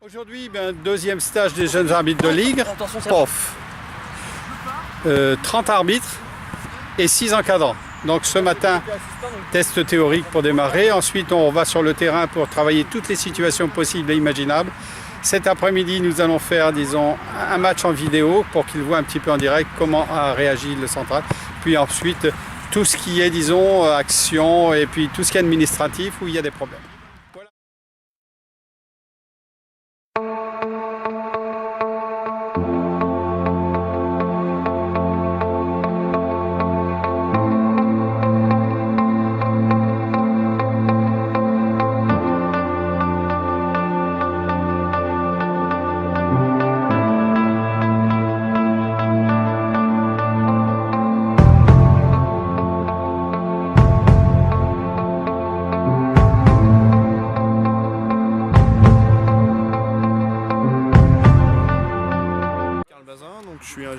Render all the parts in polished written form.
Aujourd'hui, deuxième stage des jeunes arbitres de ligue. POF. 30 arbitres et 6 encadrants. Donc ce matin, test théorique pour démarrer. Ensuite, on va sur le terrain pour travailler toutes les situations possibles et imaginables. Cet après-midi, nous allons faire, disons, un match en vidéo pour qu'ils voient un petit peu en direct comment a réagi le central. Puis ensuite, tout ce qui est, disons, action et puis tout ce qui est administratif où il y a des problèmes.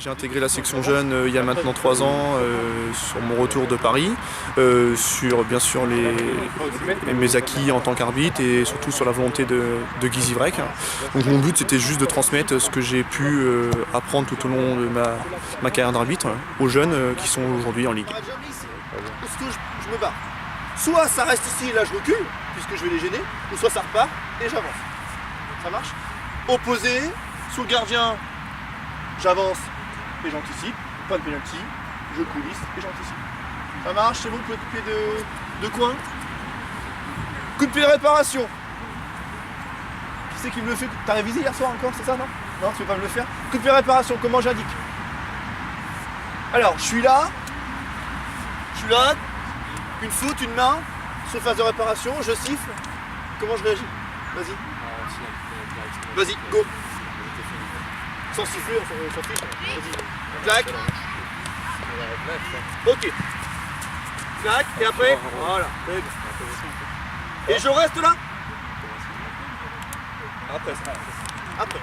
J'ai intégré la section jeune il y a maintenant 3 ans sur mon retour de Paris, sur bien sûr mes acquis en tant qu'arbitre et surtout sur la volonté de Guy Zivrec. Donc mon but c'était juste de transmettre ce que j'ai pu apprendre tout au long de ma carrière d'arbitre aux jeunes qui sont aujourd'hui en ligue. Je me barre. Soit ça reste ici, là je recule, puisque je vais les gêner, ou soit ça repart et j'avance. Ça marche? Opposé, sous le gardien, j'avance et j'anticipe, pas de penalty, je coulisse et j'anticipe. Ça marche, c'est bon, coup de pied de coin. Coup de pied de réparation. Qui c'est qui me le fait? T'as révisé hier soir encore, c'est ça, non? Non, tu veux pas me le faire? Coup de pied de réparation, comment j'indique? Alors, je suis là, une faute, une main, sur phase de réparation, je siffle. Comment je réagis? Vas-y. Vas-y, go. Sans siffler, on s'en fiche. Vas-y. Clac. Ok. Clac. Et après, voilà. Et je reste là? Après.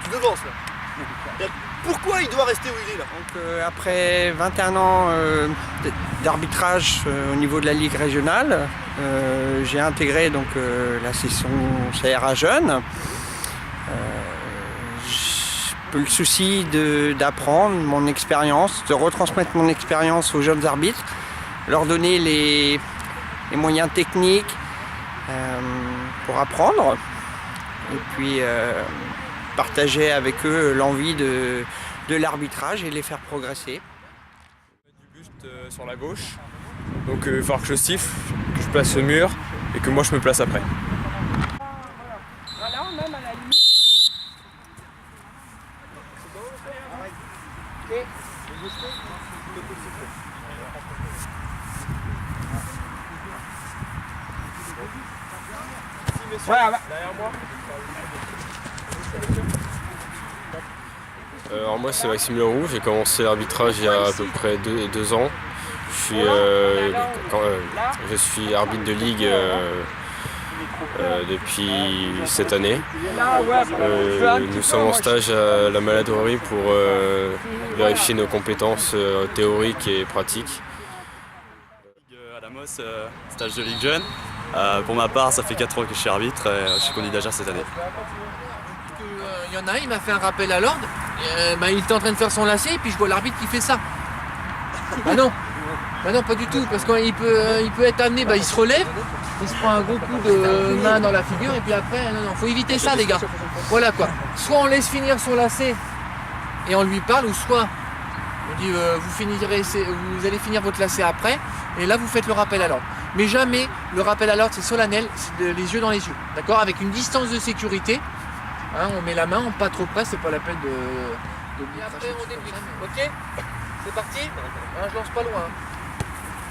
Tu devances là. Pourquoi il doit rester où il est là? Donc, après 21 ans d'arbitrage au niveau de la Ligue régionale, j'ai intégré donc, la section CRA Jeunes. Le souci d'apprendre mon expérience, de retransmettre mon expérience aux jeunes arbitres, leur donner les moyens techniques pour apprendre et puis partager avec eux l'envie de l'arbitrage et les faire progresser. Du buste sur la gauche, donc il va falloir que je siffle, que je place le mur et que moi je me place après. Voilà, même à la limite. Alors moi c'est Maxime Leroux, j'ai commencé l'arbitrage il y a à peu près 2 ans. Je suis arbitre de ligue depuis cette année. Nous sommes en stage à la Maladorerie pour vérifier nos compétences théoriques et pratiques. À la MOS, stage de Ligue Jeune. Pour ma part, ça fait 4 ans que je suis arbitre et je suis candidat cette année. Il y en a un, il m'a fait un rappel à l'ordre. Il était en train de faire son lacet et puis je vois l'arbitre qui fait ça. Bah non, pas du tout, parce qu'il peut être amené, il se relève, il se prend un gros coup de main dans la figure et puis après, non, faut éviter ça les gars. Voilà quoi. Soit on laisse finir son lacet et on lui parle, ou soit on dit vous allez finir votre lacet après et là vous faites le rappel à l'ordre. Mais jamais le rappel à l'ordre, c'est solennel, c'est les yeux dans les yeux, d'accord? Avec une distance de sécurité. Hein, on met la main, pas trop près, c'est pas la peine de et après on débrief. Ok? C'est parti? Hein, je lance pas loin.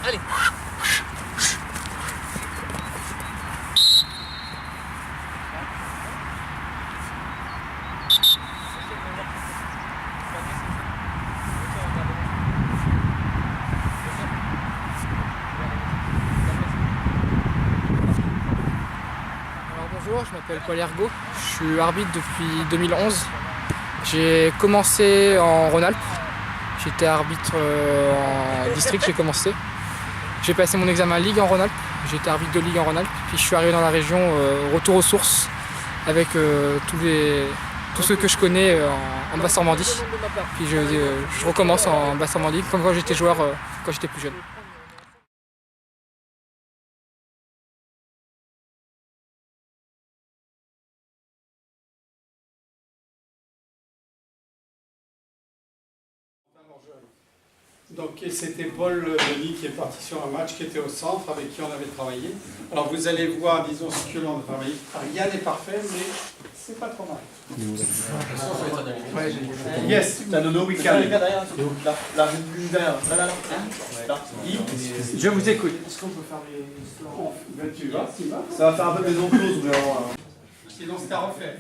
Allez. Bonjour, je m'appelle Paul Ergo, je suis arbitre depuis 2011. J'ai commencé en Rhône-Alpes, j'étais arbitre en district, j'ai commencé. J'ai passé mon examen Ligue en Rhône-Alpes, j'étais arbitre de Ligue en Rhône-Alpes, puis je suis arrivé dans la région, retour aux sources, avec tous ceux que je connais en Basse-Normandie. Puis je recommence en Basse-Normandie comme quand j'étais joueur, quand j'étais plus jeune. Donc c'était Paul Denis qui est parti sur un match, qui était au centre, avec qui on avait travaillé. Alors vous allez voir, disons, ce que l'on a travaillé. Rien n'est parfait, mais c'est pas trop mal. Yes, we can. Je vous écoute. Est-ce qu'on peut faire les... Tu vas. Ça va faire un peu maison close, mais alors... Sinon c'est à refaire.